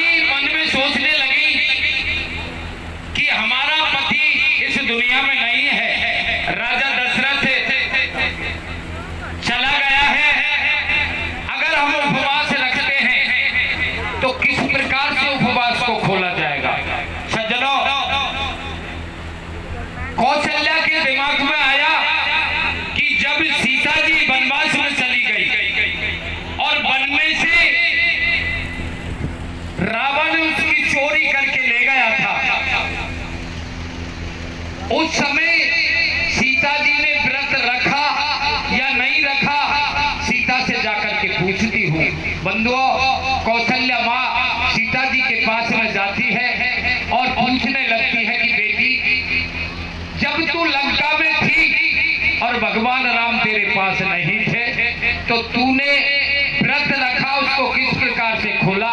जी मन में सोचने लगी कि हमारा पति इस दुनिया में नहीं है, राजा दशरथ चला गया है। अगर हम उपवास रखते हैं तो किस प्रकार से उपवास को खोला जाएगा? सज्जनों, कौशल्या के दिमाग में आया कि जब सीता जी वनवास में चली गई और वन में से रावण उसकी चोरी करके ले गया था, उस समय सीता जी ने व्रत रखा या नहीं रखा, सीता से जाकर के पूछती हूँ। बंधुओं, कौशल्या माँ सीता जी के पास में जाती है और पूछने लगती है कि बेटी, जब तू लंका में थी और भगवान राम तेरे पास नहीं थे तो तूने व्रत रखा, उसको किस प्रकार से खोला,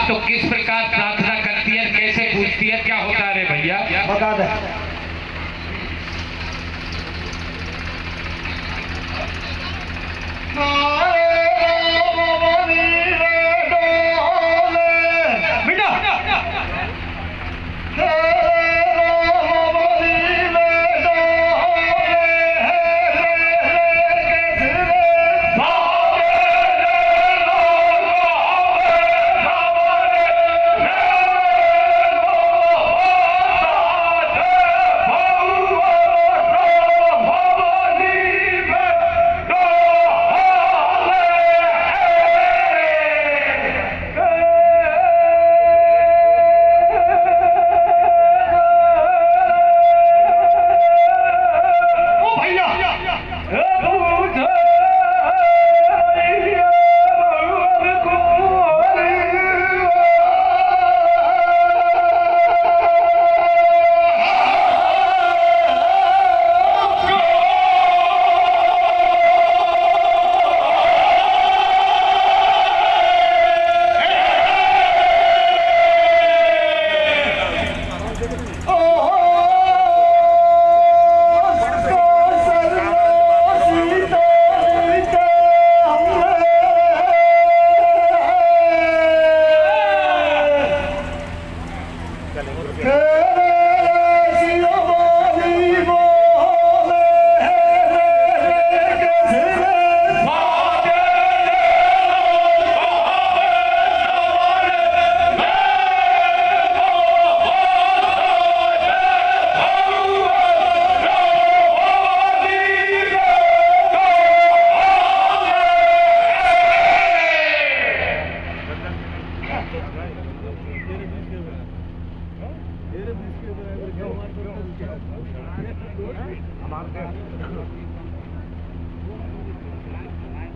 तो किस प्रकार प्रार्थना करती है, कैसे पूछती है, क्या होता है रे भैया? बता दे।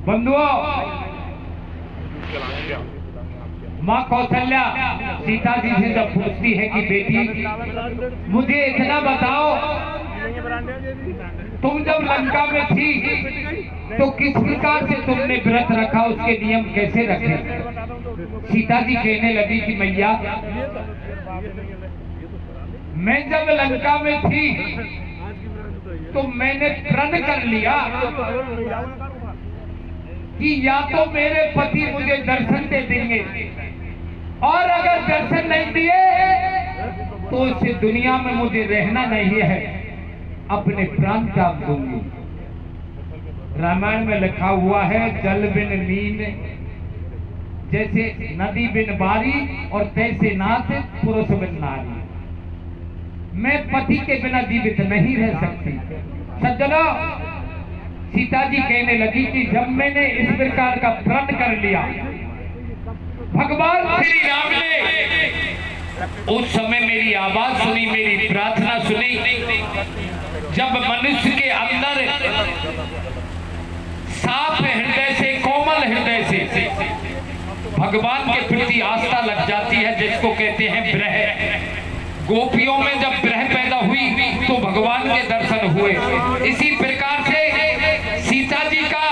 बंधुओं, माँ कौशल्या सीता जी से जब पूछती है कि बेटी मुझे इतना बताओ, तुम जब लंका में थी तो किस प्रकार से तुमने व्रत रखा, उसके नियम कैसे रखे? सीता जी कहने लगी कि मैया, मैं जब लंका में थी तो मैंने प्रण कर लिया कि या तो मेरे पति मुझे दर्शन दे देंगे और अगर दर्शन नहीं दिए तो इस दुनिया में मुझे रहना नहीं है, अपने प्राण त्याग दूंगी। रामायण में लिखा हुआ है, जल बिन मीन जैसे नदी बिन बारी और तैसे नाथ पुरुष बिन नारी। मैं पति के बिना जीवित नहीं रह सकती। सज्जनों, सीता जी कहने लगी कि जब मैंने इस प्रकार का प्रण कर लिया, भगवान श्री राम ने उस समय मेरी आवाज सुनी, मेरी प्रार्थना सुनी। जब मनुष्य के अंदर साफ हृदय से, कोमल हृदय से भगवान के प्रति आस्था लग जाती है, जिसको कहते हैं ब्रह। गोपियों में जब ब्रह पैदा हुई तो भगवान के दर्शन हुए। इसी प्रकार से सीता जी का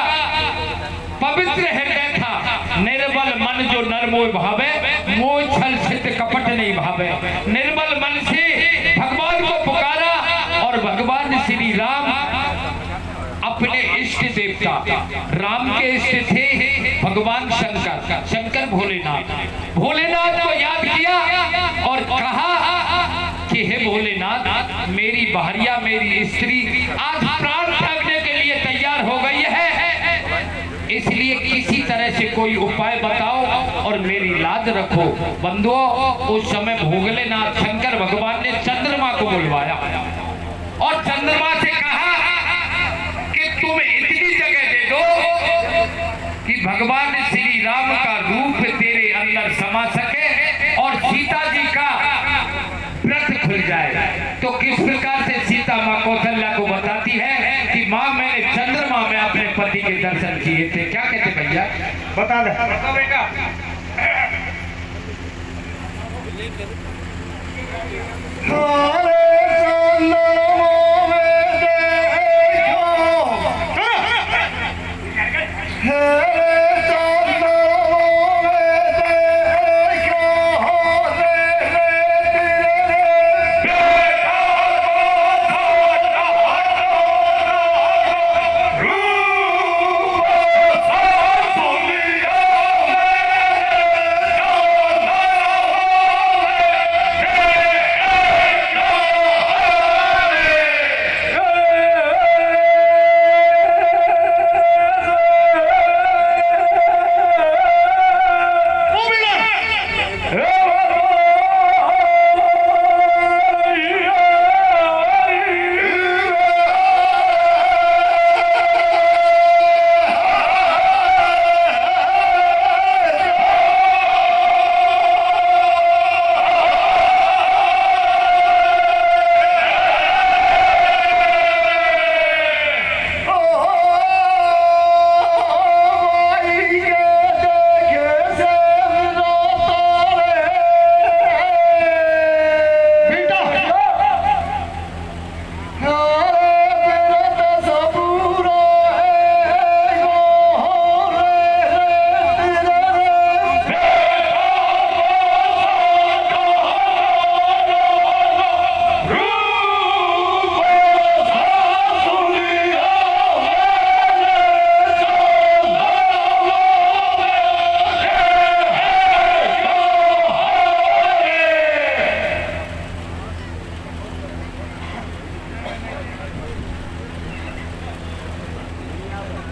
पवित्र हृदय था, निर्मल मन जो नर मोह भावे, मोह छल छित कपट नहीं भावे। निर्मल मन से भगवान को पुकारा और भगवान श्री राम अपने इष्ट देवता, राम के इष्ट थे भगवान शंकर, शंकर भोलेनाथ, भोलेनाथ को याद और कहा कि हे भोलेनाथ, मेरी भारिया, मेरी स्त्री आज प्राण त्यागने के लिए तैयार हो गई है, इसलिए किसी तरह से कोई उपाय बताओ और मेरी लाज रखो। बंधुओं, उस समय भोलेनाथ शंकर भगवान ने चंद्रमा को बुलवाया और चंद्रमा से कहा कि तुम इतनी जगह दे दो कि भगवान श्री राम का रूप तेरे अंदर समा सके और सीता जी का व्रत खुल जाए। तो किस प्रकार से सीता माँ कौशल्या को बताती है कि माँ, मैंने चंद्रमा में अपने पति के दर्शन किए थे। क्या कहते भैया, बता दे, बता बेटा।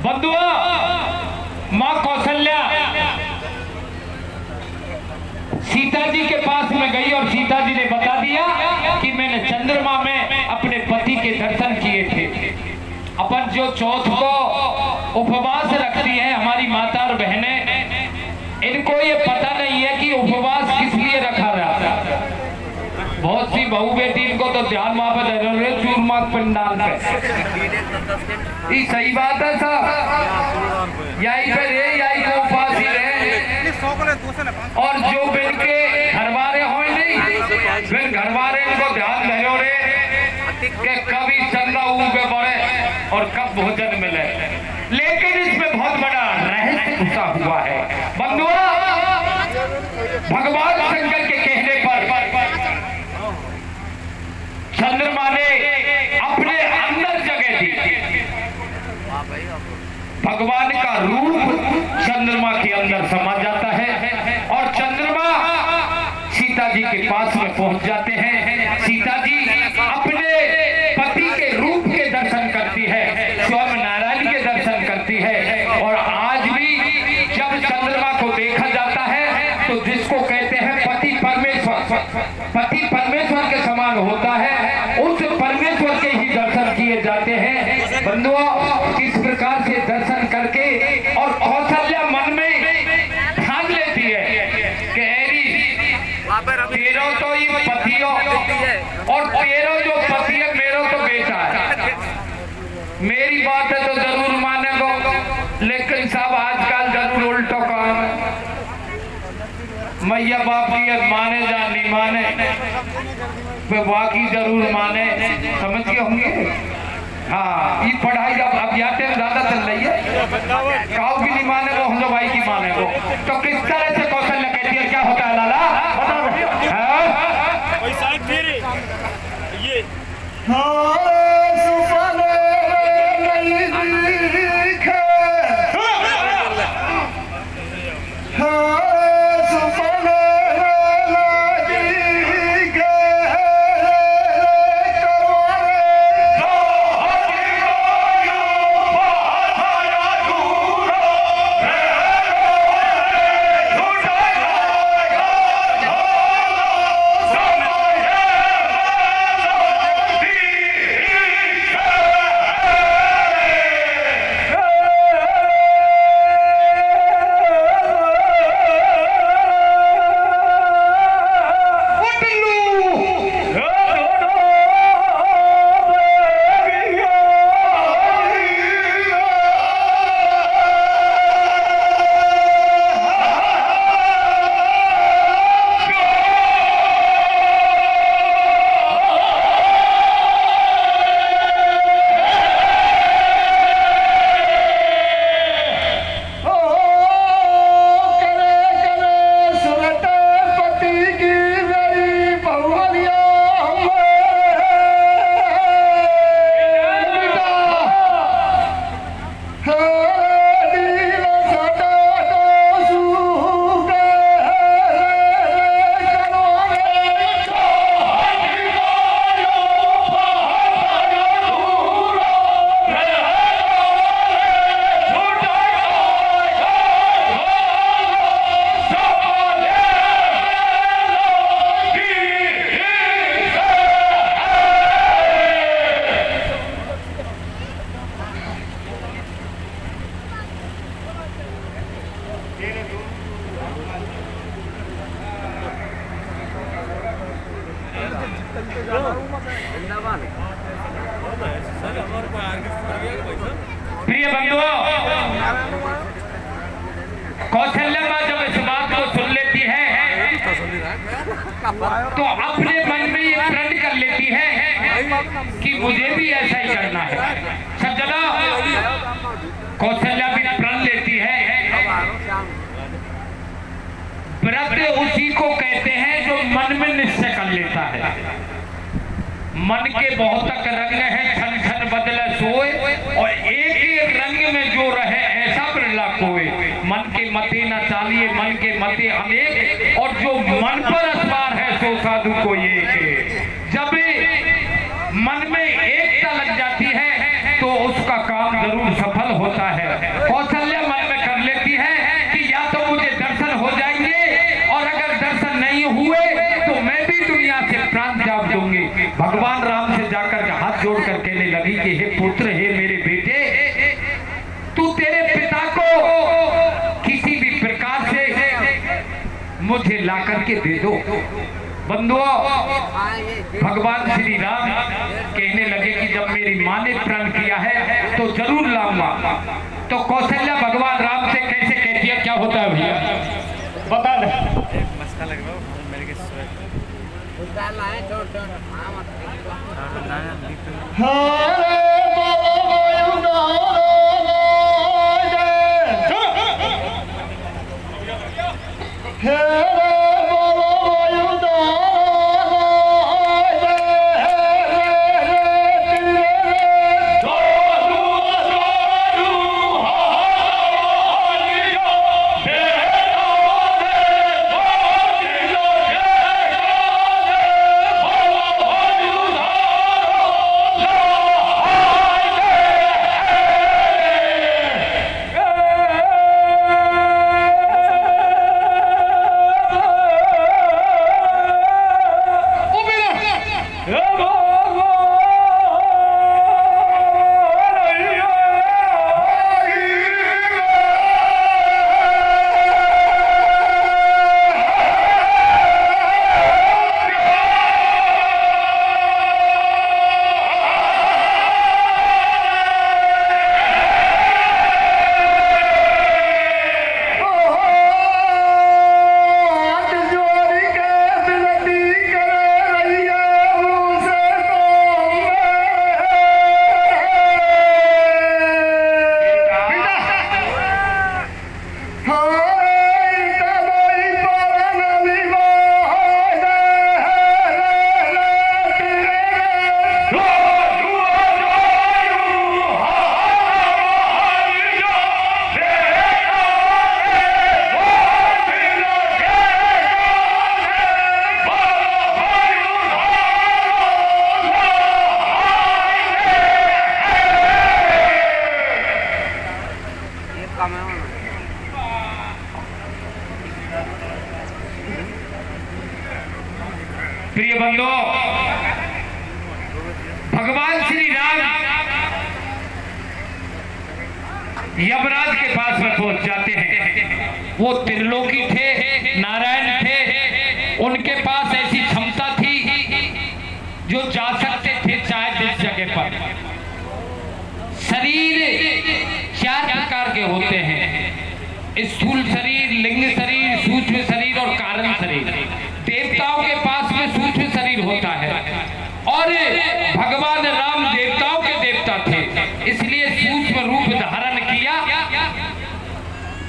बंधुआ, माँ कौशल्या सीता जी के पास में गई और सीता जी ने बता दिया कि मैंने चंद्रमा में अपने पति के दर्शन किए थे। अपन जो चौथ को उपवास रखती है हमारी माता और बहनें, इनको ये पता नहीं है कि उपवास किस लिए रखा जाता है। बहुत सी बहू बेटी इनको तो ध्यान वहां पे दे रहे चूरमा पंडाल पे। ये सही बात है साहब, यही पे रहे, यही को उपास ही रहे। और जो बिन के घरवारे हो नहीं, बिन घरवारे इनको ध्यान दे रहे कि कभी चंदा ऊपर बढ़े और कब भोजन मिले। लेकिन इसमें बहुत बड़ा रहस्य घुसा हुआ है। बंधुआ, भगवान शंकर के कहने पर चंद्रमा ने अपने अंदर जगह दी। भगवान का रूप चंद्रमा के अंदर समा जाता है और चंद्रमा सीता जी के पास में पहुंच जाते हैं। सीता जी अपने पति के रूप के दर्शन करती है, स्वयं नारायण के दर्शन करती है। और आज भी जब चंद्रमा को देखा जाता है तो जिसको कहते हैं पति परमेश्वर के समान होता है, उस परमेश्वर के ही दर्शन किए जाते हैं। बंधुओं, किस प्रकार से दर्शन करके और कौशल्या मन में ठान लेती है कि तेरो तो ये पतियों और तेरो जो पति है मेरो तो बेटा है। मेरी बात है तो जरूर मानेगो, लेकिन साहब आजकल जरूर उल्टो काम है। मैया बाप की माने जा नहीं माने, बाकी जरूर माने, समझ के होंगे। हाँ, ये पढ़ाई अब यहाँ टाइम ज्यादा चल रही है, काऊ की नहीं माने वो हम लोग भाई की माने वो। तो किस तरह से कौशल्या कहती है क्या होता है लाला, प्रिय बंधुओं, कौशल्या माँ जब इस बात को सुन लेती है तो अपने मन में ये प्रण कर लेती है कि मुझे भी ऐसा ही करना है। सज्जनों, कौशल्या भी प्रण लेती है। व्रत उसी को कहते हैं जो मन में निश्चय कर लेता है। मन के बहुत तक रंग है, छन छन बदले सोए, और एक ही रंग में जो रहे ऐसा बिरला कोई। मन के मते न चालिए, मन के मते अनेक, और जो मन पर असवार है सो साधु को एक। जब मन में एकता लग जाती है तो उसका काम जरूर सफल होता है। कौशल्या मन में कर लेती है कि या तो मुझे दर्शन हो जाएंगे, और अगर दर्शन नहीं हुए तो मैं भी दुनिया से प्राण त्याग दूंगी। भगवान राम से जाकर हाथ जोड़ कर कहने लगी कि हे पुत्र, हे मेरे बेटे, तू तेरे पिता को किसी भी प्रकार से मुझे ला करके दे दो। बंधुओं, भगवान श्री राम कहने लगे कि जब मेरी माँ ने प्रण किया है तो जरूर लाऊंगा। तो कौशल्या भगवान राम से कैसे कहती है, क्या होता है भैया बता दे। प्रिय बंधुओं, भगवान श्री राम यमराज के पास में पहुंच जाते हैं। वो त्रिलोकी थे, नारायण थे, उनके पास ऐसी क्षमता थी जो जा सकते थे चाहे जिस जगह पर। शरीर 4 प्रकार के होते हैं, स्थूल शरीर, लिंग शरीर, सूक्ष्म शरीर और कारण शरीर। देवताओं के पास में सूक्ष्म शरीर होता है, और भगवान राम देवताओं के देवता थे, इसलिए सूक्ष्म रूप धारण किया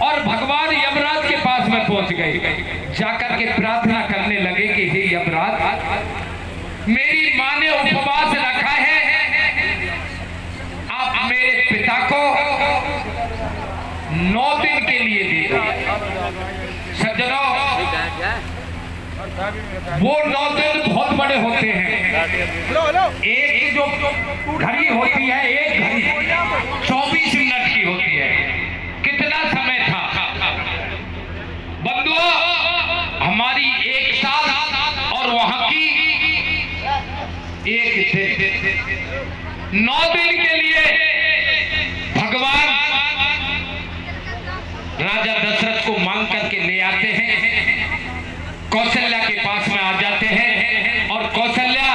और भगवान यमराज के पास में पहुंच गए। जाकर के प्रार्थना करने लगे कि हे यमराज, मेरी मां ने उपवास रखा है, आप मेरे पिता को 9 दिन के लिए दे दो। सज्जनों, वो 9 दिन बहुत बड़े होते हैं। एक जो घड़ी होती है, एक घड़ी 24 मिनट की होती है। कितना समय था बंधुओं? हमारी 1 साल और वहां की 1 दिन। 9 दिन के लिए भगवान राजा दशरथ को मांग करके ले आते हैं, कौशल्या के पास में आ जाते हैं, और कौशल्या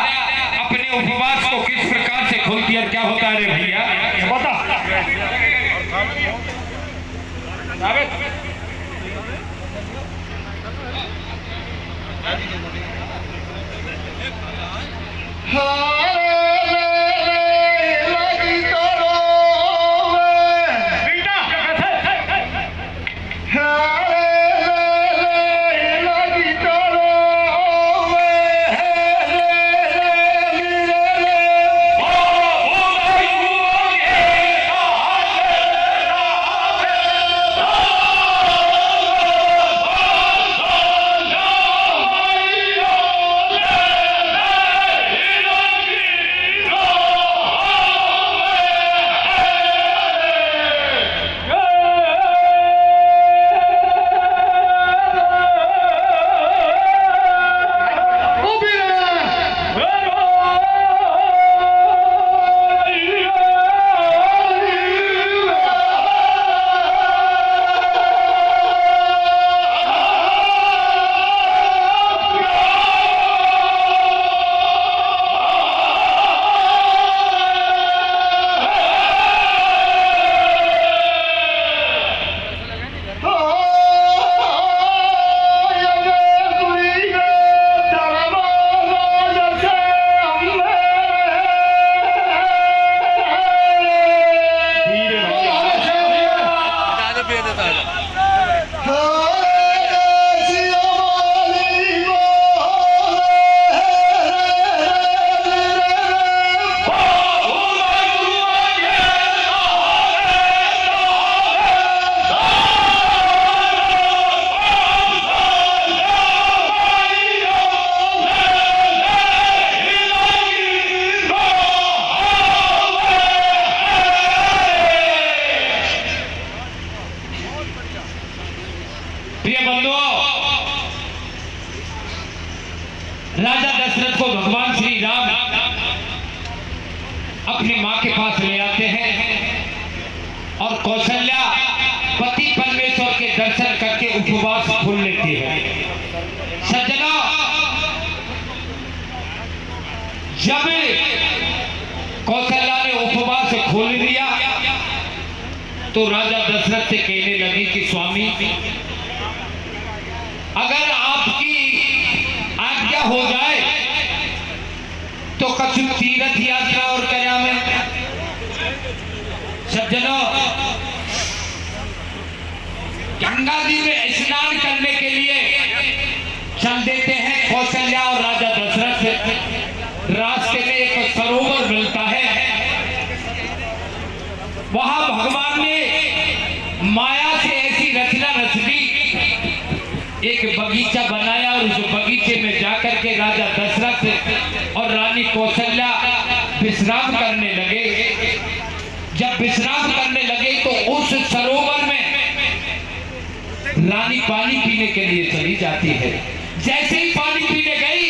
प्रिय बंधुओं, राजा दशरथ को भगवान श्री राम अपनी मां के पास ले आते हैं और कौशल्या पति परमेश्वर के दर्शन करके उपवास खोल लेती है। सज्जनों, जब कौशल्या ने उपवास खोल लिया तो राजा दशरथ से कहने लगी कि स्वामी, अगर आपकी आज्ञा हो जाए तो कछु तीर्थ यात्रा और करा में। सज्जनों, गंगा जी में स्नान करने के लिए चल देते हैं कौशल्या और राजा दशरथ से। रास्ते में एक सरोवर मिलता है, वहां भगवान ने माया से ऐसी रचना रच दी, एक बगीचा बनाया और उस बगीचे में जाकर के राजा दशरथ और रानी कौशल्या विश्राम करने लगे। जब विश्राम करने लगे तो उस सरोवर में रानी पानी पीने के लिए चली जाती है। जैसे ही पानी पीने गई,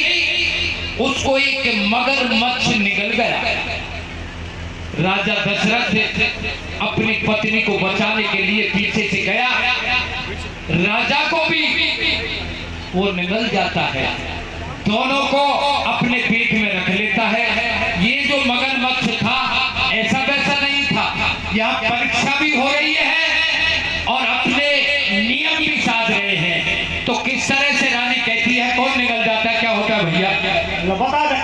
उसको एक मगरमच्छ निगल गया। राजा दशरथ अपनी पत्नी को बचाने के लिए पीछे से गया, राजा को भी वो निगल जाता है, दोनों को अपने पेट में रख लेता है। ये जो मगरमच्छ था ऐसा वैसा नहीं था, यहाँ परीक्षा भी हो रही है और अपने नियम भी साध रहे हैं। तो किस तरह से रानी कहती है कौन निकल जाता है, क्या होता है भैया बता दें।